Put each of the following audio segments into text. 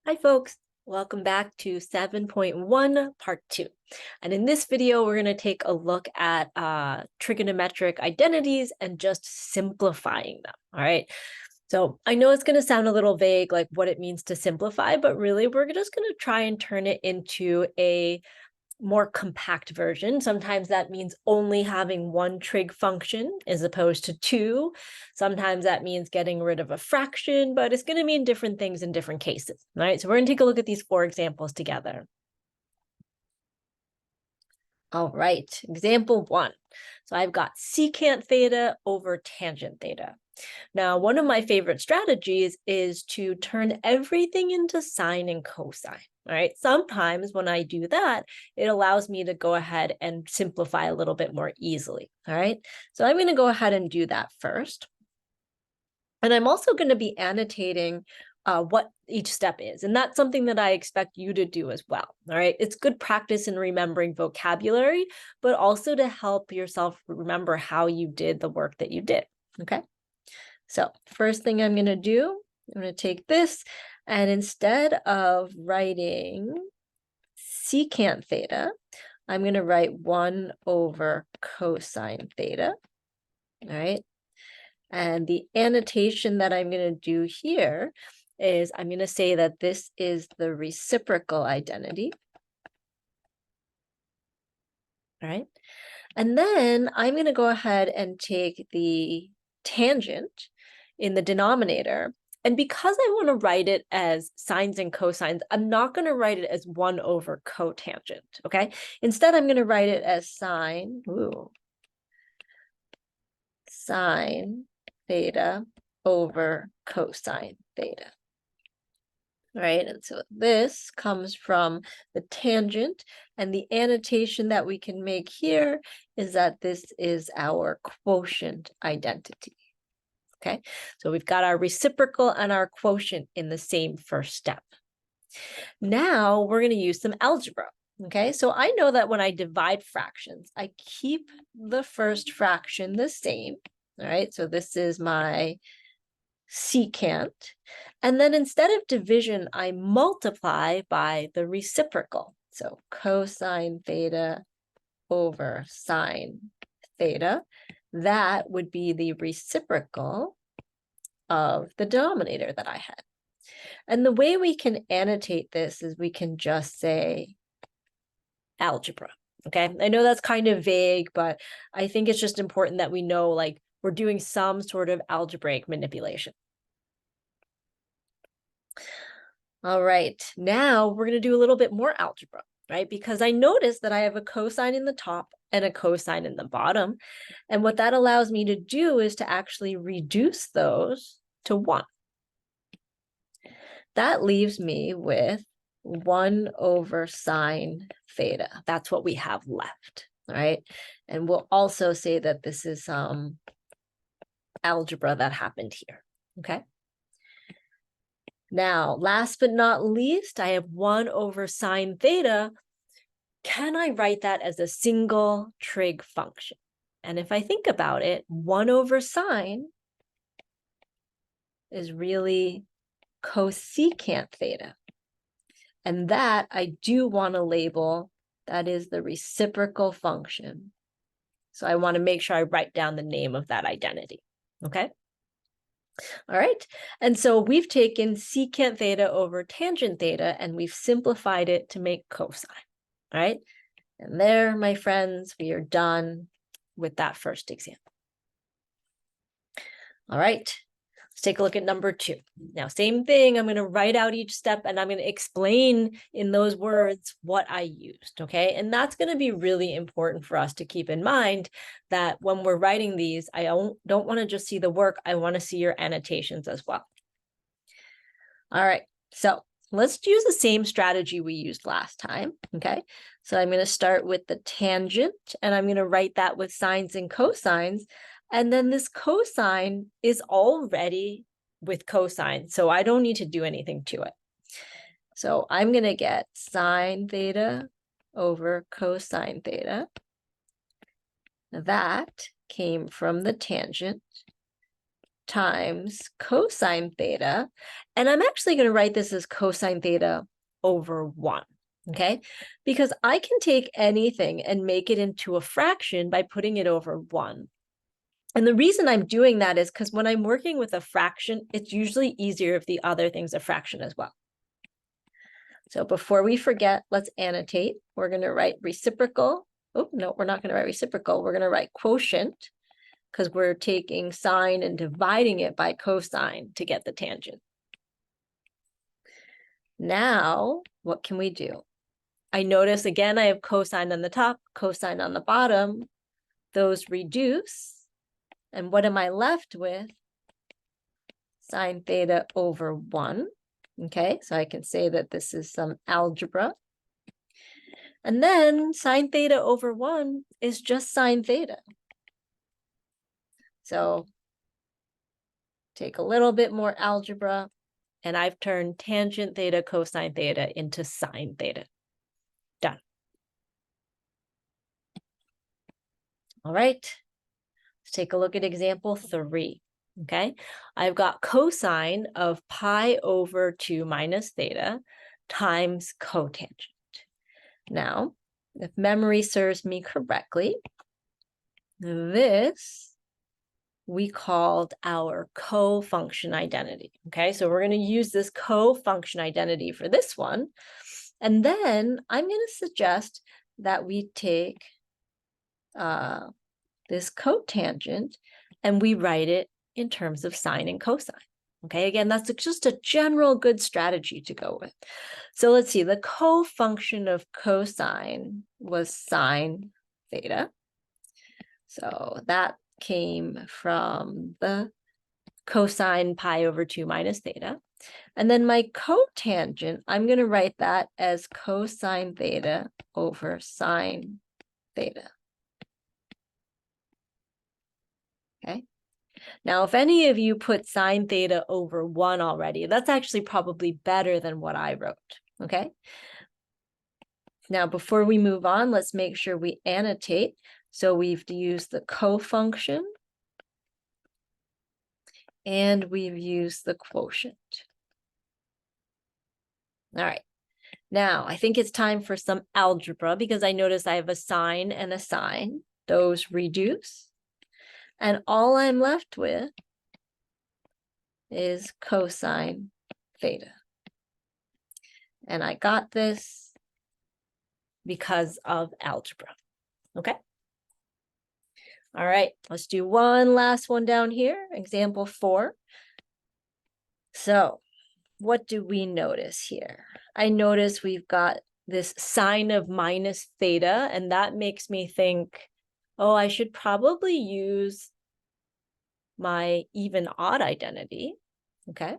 Hi folks, welcome back to 7.1 part 2. And in this video, we're going to take a look at trigonometric identities and just simplifying them, all right? So I know it's going to sound a little vague, like what it means to simplify, but really we're just going to try and turn it into a more compact version. Sometimes that means only having one trig function as opposed to two. Sometimes that means getting rid of a fraction, but it's going to mean different things in different cases. All right, so we're going to take a look at these 4 examples together. All right, example 1. So I've got secant theta over tangent theta. Now, one of my favorite strategies is to turn everything into sine and cosine. All right, sometimes when I do that, it allows me to go ahead and simplify a little bit more easily. All right, so I'm going to go ahead and do that first. And I'm also going to be annotating what each step is. And that's something that I expect you to do as well. All right. It's good practice in remembering vocabulary, but also to help yourself remember how you did the work that you did. Okay. So first thing I'm going to do, I'm going to take this, and instead of writing secant theta, I'm going to write 1 over cosine theta. All right. And the annotation that I'm going to do here is I'm going to say that this is the reciprocal identity. All right. And then I'm going to go ahead and take the tangent in the denominator. And because I want to write it as sines and cosines, I'm not going to write it as 1 over cotangent, okay? Instead, I'm going to write it as sine theta over cosine theta. All right, and so this comes from the tangent, and the annotation that we can make here is that this is our quotient identity. Okay, so we've got our reciprocal and our quotient in the same first step. Now we're going to use some algebra. Okay, so I know that when I divide fractions, I keep the first fraction the same. All right, so this is my secant. And then instead of division, I multiply by the reciprocal. So cosine theta over sine theta. That would be the reciprocal of the denominator that I had. And the way we can annotate this is we can just say algebra. Okay, I know that's kind of vague, but I think it's just important that we know, like, we're doing some sort of algebraic manipulation. All right, now we're going to do a little bit more algebra, right? Because I noticed that I have a cosine in the top and a cosine in the bottom. And what that allows me to do is to actually reduce those to 1. That leaves me with 1 over sine theta. That's what we have left, right? And we'll also say that this is algebra that happened here, okay? Now, last but not least, I have 1 over sine theta. Can I write that as a single trig function? And if I think about it, 1 over sine is really cosecant theta. And that I do want to label, that is the reciprocal function. So I want to make sure I write down the name of that identity, okay? All right, and so we've taken secant theta over tangent theta, and we've simplified it to make cosine, all right? And there, my friends, we are done with that first example. All right, let's take a look at number 2. Now, same thing, I'm going to write out each step and I'm going to explain in those words what I used, okay? And that's going to be really important for us to keep in mind, that when we're writing these, I don't want to just see the work, I want to see your annotations as well. All right, so let's use the same strategy we used last time, okay? So I'm going to start with the tangent, and I'm going to write that with sines and cosines. And then this cosine is already with cosine, so I don't need to do anything to it. So I'm going to get sine theta over cosine theta. That came from the tangent. times cosine theta. And I'm actually going to write this as cosine theta over 1, okay? Because I can take anything and make it into a fraction by putting it over 1. And the reason I'm doing that is because when I'm working with a fraction, it's usually easier if the other thing's a fraction as well. So before we forget, let's annotate. We're going to write reciprocal. Oh, no, we're not going to write reciprocal. We're going to write quotient because we're taking sine and dividing it by cosine to get the tangent. Now, what can we do? I notice again, I have cosine on the top, cosine on the bottom. Those reduce. And what am I left with? Sine theta over 1. Okay, so I can say that this is some algebra. And then sine theta over 1 is just sine theta. So take a little bit more algebra, and I've turned tangent theta cosine theta into sine theta. Done. All right, let's take a look at example 3. Okay, I've got cosine of pi over 2 minus theta times cotangent. Now, if memory serves me correctly, this we called our co-function identity. Okay, so we're going to use this co-function identity for this one. And then I'm going to suggest that we take this cotangent and we write it in terms of sine and cosine. Okay, again, that's just a general good strategy to go with. So let's see, the co-function of cosine was sine theta. So that came from the cosine pi over 2 minus theta. And then my cotangent, I'm going to write that as cosine theta over sine theta. Okay. Now, if any of you put sine theta over 1 already, that's actually probably better than what I wrote. Okay. Now, before we move on, let's make sure we annotate. So we've used the co-function and we've used the quotient. All right. Now, I think it's time for some algebra because I notice I have a sine and a sine. Those reduce. And all I'm left with is cosine theta. And I got this because of algebra. Okay. All right, let's do one last one down here, example 4. So what do we notice here? I notice we've got this sine of minus theta, and that makes me think, oh, I should probably use my even odd identity. Okay.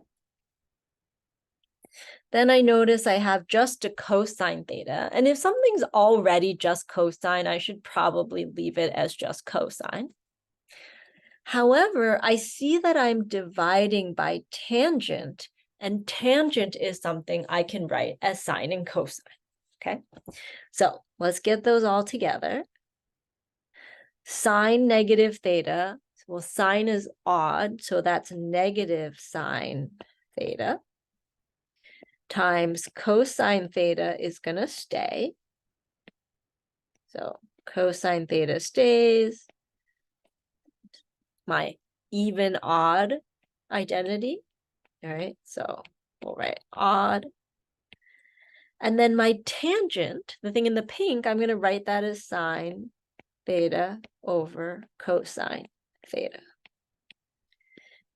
Then I notice I have just a cosine theta. And if something's already just cosine, I should probably leave it as just cosine. However, I see that I'm dividing by tangent, and tangent is something I can write as sine and cosine. Okay, so let's get those all together. Sine negative theta, well, sine is odd, so that's negative sine theta, times cosine theta is going to stay. So cosine theta stays. My even odd identity. All right, so we'll write odd. And then my tangent, the thing in the pink, I'm going to write that as sine theta over cosine theta.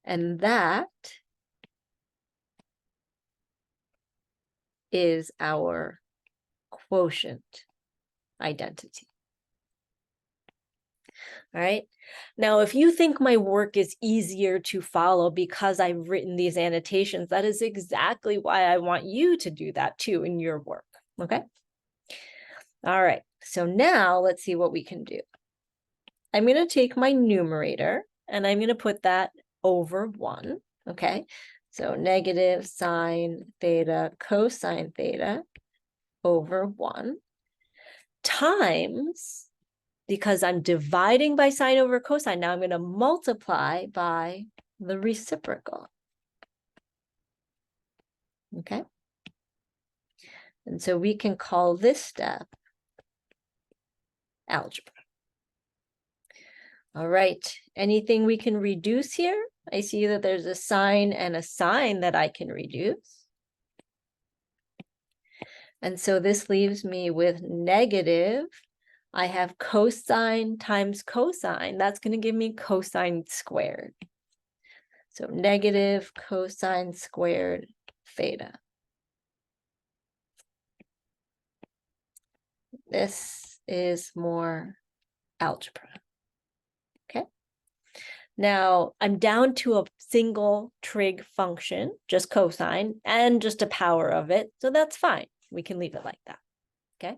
And that is our quotient identity. All right. Now, if you think my work is easier to follow because I've written these annotations, that is exactly why I want you to do that too in your work. Okay. All right. So now let's see what we can do. I'm going to take my numerator and I'm going to put that over 1. Okay. So negative sine theta cosine theta over 1 times, because I'm dividing by sine over cosine, now I'm going to multiply by the reciprocal. Okay. And so we can call this step algebra. All right, anything we can reduce here? I see that there's a sine and a sine that I can reduce. And so this leaves me with negative. I have cosine times cosine. That's going to give me cosine squared. So negative cosine squared theta. This is more algebra. Okay. Now I'm down to a single trig function, just cosine, and just a power of it. So that's fine. We can leave it like that. Okay.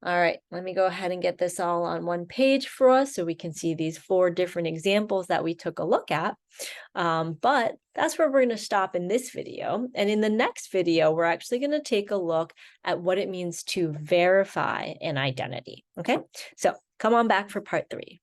All right, let me go ahead and get this all on one page for us so we can see these 4 different examples that we took a look at. But that's where we're going to stop in this video. And in the next video, we're actually going to take a look at what it means to verify an identity. Okay, so come on back for part 3.